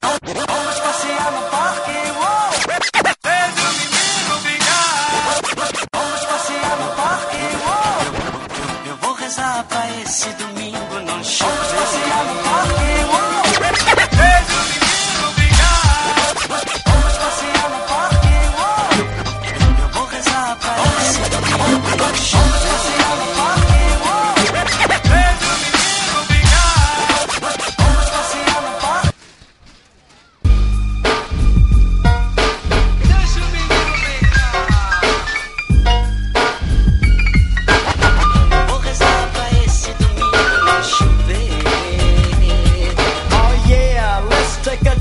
Vamos passear no parque, uou! Vejo o menino brincar. Vamos passear no parque, uou! Eu vou rezar pra esse domingo não chover. Vamos passear no parque, uou! Vejo o menino brincar. Vamos passear no parque, uou! Eu vou rezar pra esse domingo não chover. Vamos passear no parque, uou! Vejo o menino brincar. Vamos passear no parque.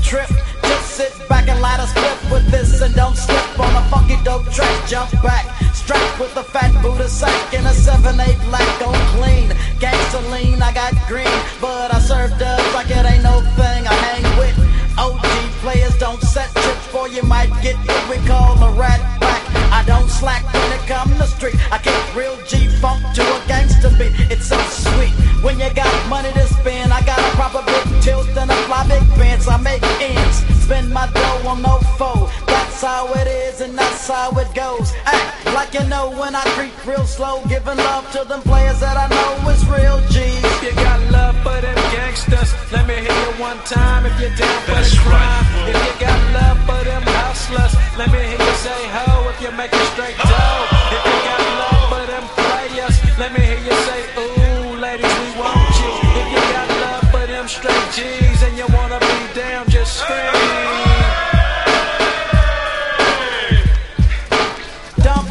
Trip, just sit back and light a split with this and don't slip on a funky dope track. Jump back, strapped with a fat Buddha sack and a 7-8 black on clean. Gangsta lean, I got green, but I serve dubs like it ain't no thing. I hang with OG players, don't set trips for you might get what we call a rat back. I don't slack when it come to street. I kick real G-funk to a gangsta beat. It's so sweet when you got money to spend. I got a proper big tilt and a fly big pants. I make ends, spend my dough on no foe. That's how it is and that's how it goes. Act like you know when I creep real slow, giving love to them players that I know is real G's. If you got love for them gangsters, let me hear you one time if you're down for the crime. If you got love for them hustlers, let me hear you say ho if you're making straight dough. If you got love for them players, let me hear you say ooh, ladies, we want you. If you got love for them straight G's and you wanna be down, just scream.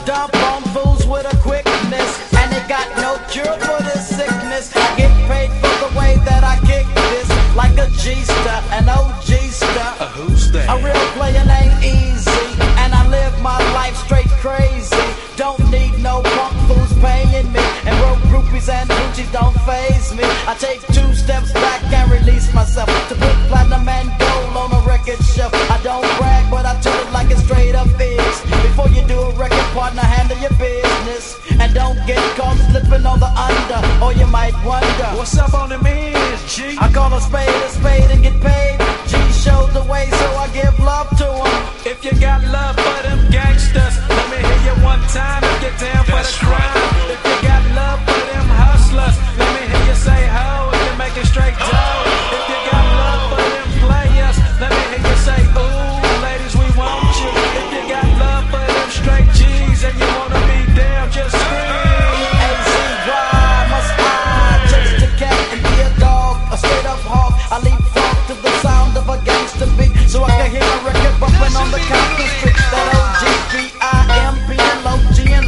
Dump on fools with a quickness, and they got no cure for this sickness. I get paid for the way that I kick this, like a G-star, an OG star. Who's that? A real player named Easy, and I live my life straight crazy. Don't need no punk fools paying me, and broke groupies and hoochies don't faze me. I take 2 steps back and release myself to put platinum and gold on a record shelf. I don't brag, but I tell it like it straight up is. Before you do a record, partner, handle your business, and don't get caught slipping on the under, or you might wonder What's up on them ends, G? I call a spade and get paid. G showed the way, so I give love to him. If you got love for them gangsters, let me hear you one time if you're down for the crime. If you got love for them hustlers, let me hear you say ho if you're making straight dough. If you got love for them players, let me hear you say ooh, ladies, we want you. If you got love for them straight G's and you wanna be down, just scream. A-Z-Y, must I chase the cat and be a dog, a straight up hawk. I leap frog to the sound of a gangster beat, so I can hear a record bumping on the Compton street. That OG, B-I-M-P, and low G and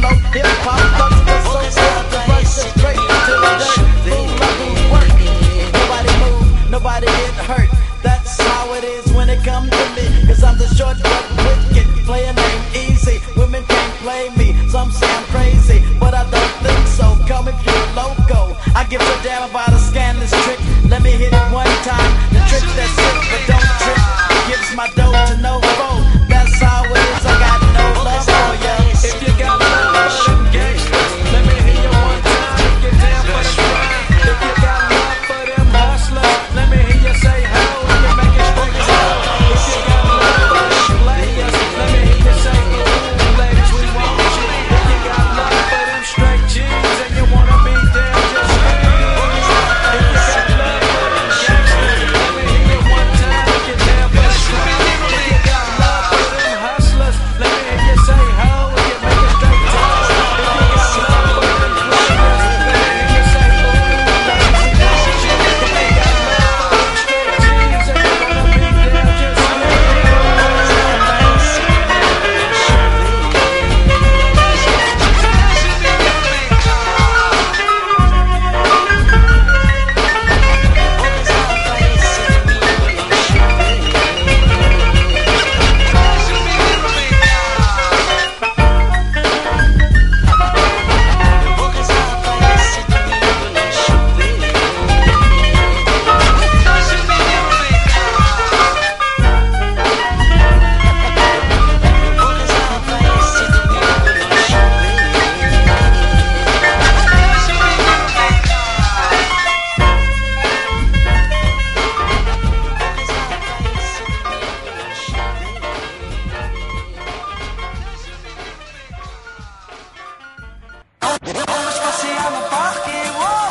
Vamos passear no parque, uou!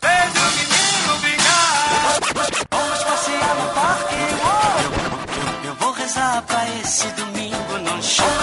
Fez o menino brigar. Vamos passear no parque, uou! Eu vou rezar pra esse domingo não chorar.